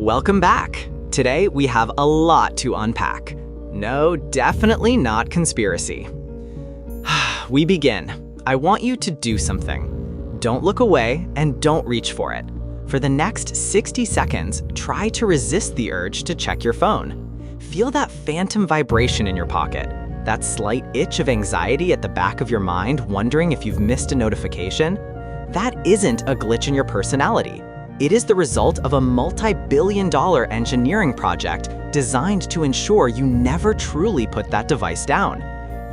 Welcome back. Today we have a lot to unpack. No, definitely not conspiracy. We begin. I want you to do something. Don't look away and don't reach for it. For the next 60 seconds, try to resist the urge to check your phone. Feel that phantom vibration in your pocket, that slight itch of anxiety at the back of your mind wondering if you've missed a notification. That isn't a glitch in your personality. It is the result of a multi-billion-dollar engineering project designed to ensure you never truly put that device down.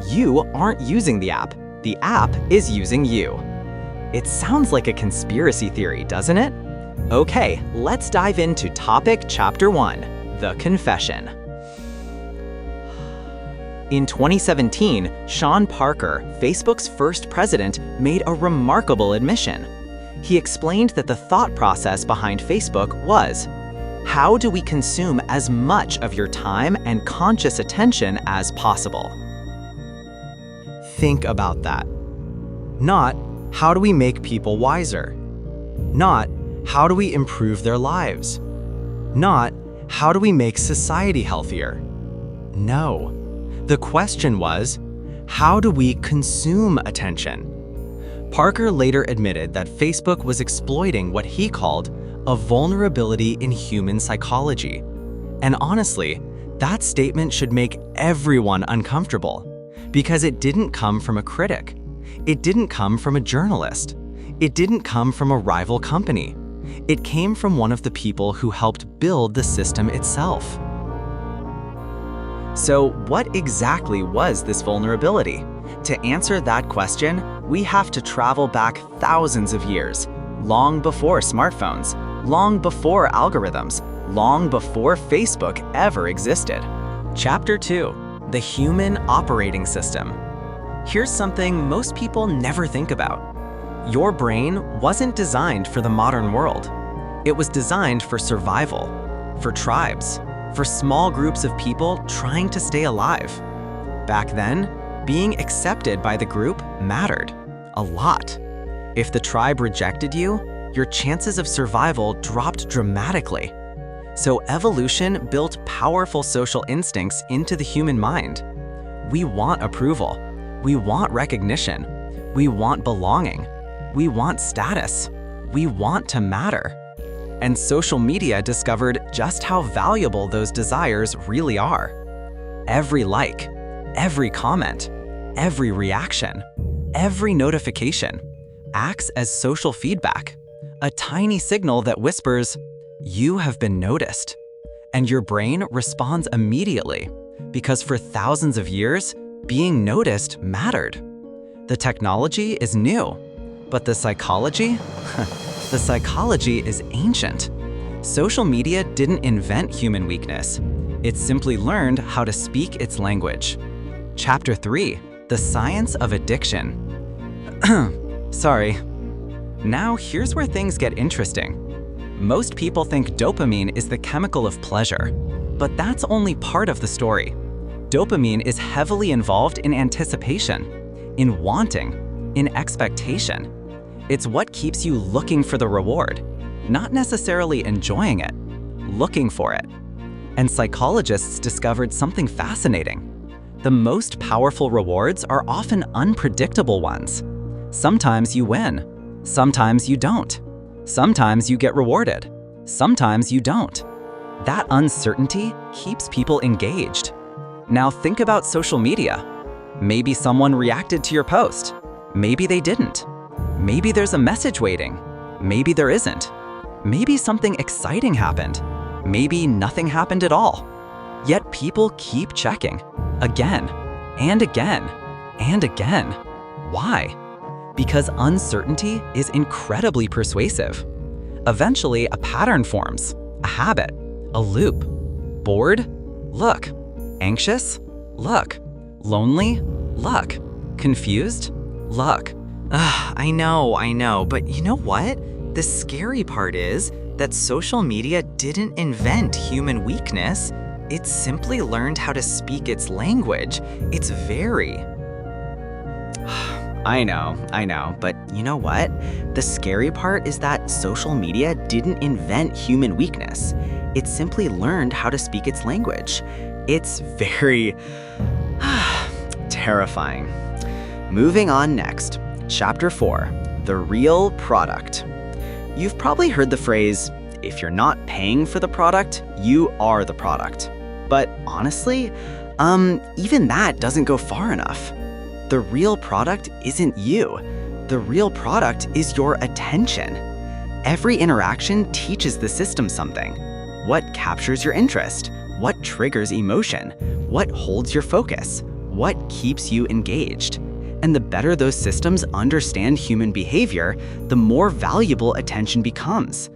You aren't using the app is using you. It sounds like a conspiracy theory, doesn't it? Okay, let's dive into topic chapter 1, the confession. In 2017, Sean Parker, Facebook's first president, made a remarkable admission. He explained that the thought process behind Facebook was, how do we consume as much of your time and conscious attention as possible? Think about that. Not, how do we make people wiser? Not, how do we improve their lives? Not, how do we make society healthier? No. The question was, how do we consume attention? Parker later admitted that Facebook was exploiting what he called a vulnerability in human psychology. And honestly, that statement should make everyone uncomfortable, because it didn't come from a critic. It didn't come from a journalist. It didn't come from a rival company. It came from one of the people who helped build the system itself. So what exactly was this vulnerability? To answer that question, we have to travel back thousands of years, long before smartphones, long before algorithms, long before Facebook ever existed. Chapter 2, the human operating system. Here's something most people never think about. Your brain wasn't designed for the modern world. It was designed for survival, for tribes, for small groups of people trying to stay alive. Back then, being accepted by the group mattered a lot. If the tribe rejected you, your chances of survival dropped dramatically. So evolution built powerful social instincts into the human mind. We want approval. We want recognition. We want belonging. We want status. We want to matter. And social media discovered just how valuable those desires really are. Every like, every comment, every reaction, every notification acts as social feedback, a tiny signal that whispers, "You have been noticed." And your brain responds immediately, because for thousands of years, being noticed mattered. The technology is new, but the psychology? The psychology is ancient. Social media didn't invent human weakness. It simply learned how to speak its language. Chapter 3, the science of addiction. Sorry. Now here's where things get interesting. Most people think dopamine is the chemical of pleasure, but that's only part of the story. Dopamine is heavily involved in anticipation, in wanting, in expectation. It's what keeps you looking for the reward, not necessarily enjoying it, looking for it. And psychologists discovered something fascinating. The most powerful rewards are often unpredictable ones. Sometimes you win, sometimes you don't. Sometimes you get rewarded, sometimes you don't. That uncertainty keeps people engaged. Now think about social media. Maybe someone reacted to your post. Maybe they didn't. Maybe there's a message waiting. Maybe there isn't. Maybe something exciting happened. Maybe nothing happened at all. Yet people keep checking, again, and again, and again. Why? Because uncertainty is incredibly persuasive. Eventually, a pattern forms, a habit, a loop. Bored? Look. Anxious? Look. Lonely? Look. Confused? Look. I know, but you know what? The scary part is that social media didn't invent human weakness. It simply learned how to speak its language. It's very... I know, but you know what? The scary part is that social media didn't invent human weakness. It simply learned how to speak its language. It's very terrifying. Moving on next. Chapter 4, the real product. You've probably heard the phrase, if you're not paying for the product, you are the product. But honestly, even that doesn't go far enough. The real product isn't you. The real product is your attention. Every interaction teaches the system something. What captures your interest? What triggers emotion? What holds your focus? What keeps you engaged? And the better those systems understand human behavior, the more valuable attention becomes.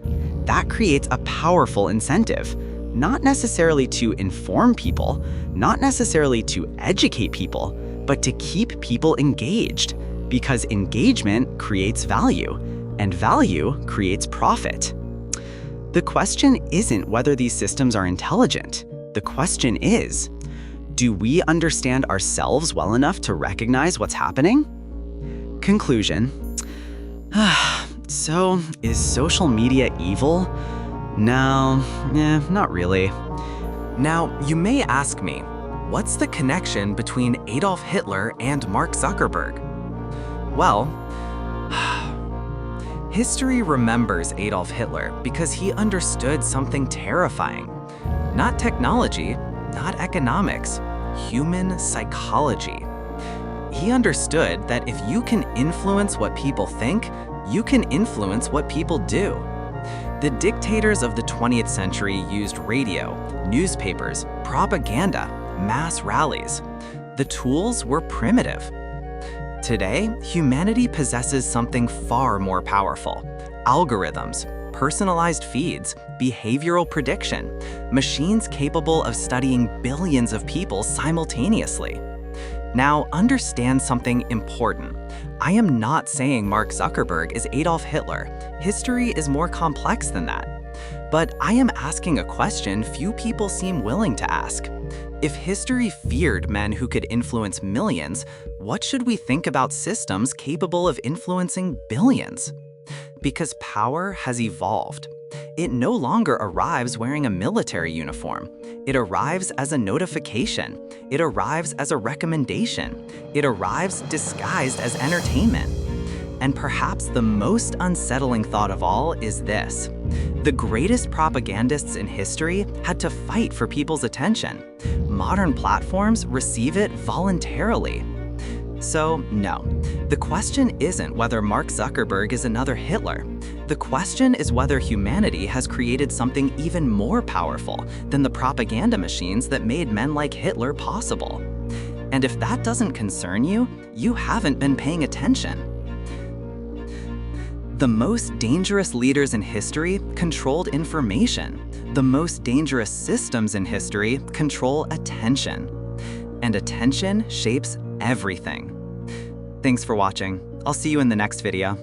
That creates a powerful incentive, not necessarily to inform people, not necessarily to educate people, but to keep people engaged, because engagement creates value, and value creates profit. The question isn't whether these systems are intelligent. The question is, do we understand ourselves well enough to recognize what's happening? Conclusion. So, is social media evil? No, not really. Now, you may ask me, what's the connection between Adolf Hitler and Mark Zuckerberg? Well, history remembers Adolf Hitler because he understood something terrifying. Not technology, not economics, human psychology. He understood that if you can influence what people think, you can influence what people do. The dictators of the 20th century used radio, newspapers, propaganda, mass rallies. The tools were primitive. Today, humanity possesses something far more powerful: algorithms, personalized feeds, behavioral prediction, machines capable of studying billions of people simultaneously. Now, understand something important. I am not saying Mark Zuckerberg is Adolf Hitler. History is more complex than that. But I am asking a question few people seem willing to ask. If history feared men who could influence millions, what should we think about systems capable of influencing billions? Because power has evolved. It no longer arrives wearing a military uniform. It arrives as a notification. It arrives as a recommendation. It arrives disguised as entertainment. And perhaps the most unsettling thought of all is this: the greatest propagandists in history had to fight for people's attention. Modern platforms receive it voluntarily. So, no, the question isn't whether Mark Zuckerberg is another Hitler. The question is whether humanity has created something even more powerful than the propaganda machines that made men like Hitler possible. And if that doesn't concern you, you haven't been paying attention. The most dangerous leaders in history controlled information. The most dangerous systems in history control attention. And attention shapes everything. Thanks for watching. I'll see you in the next video.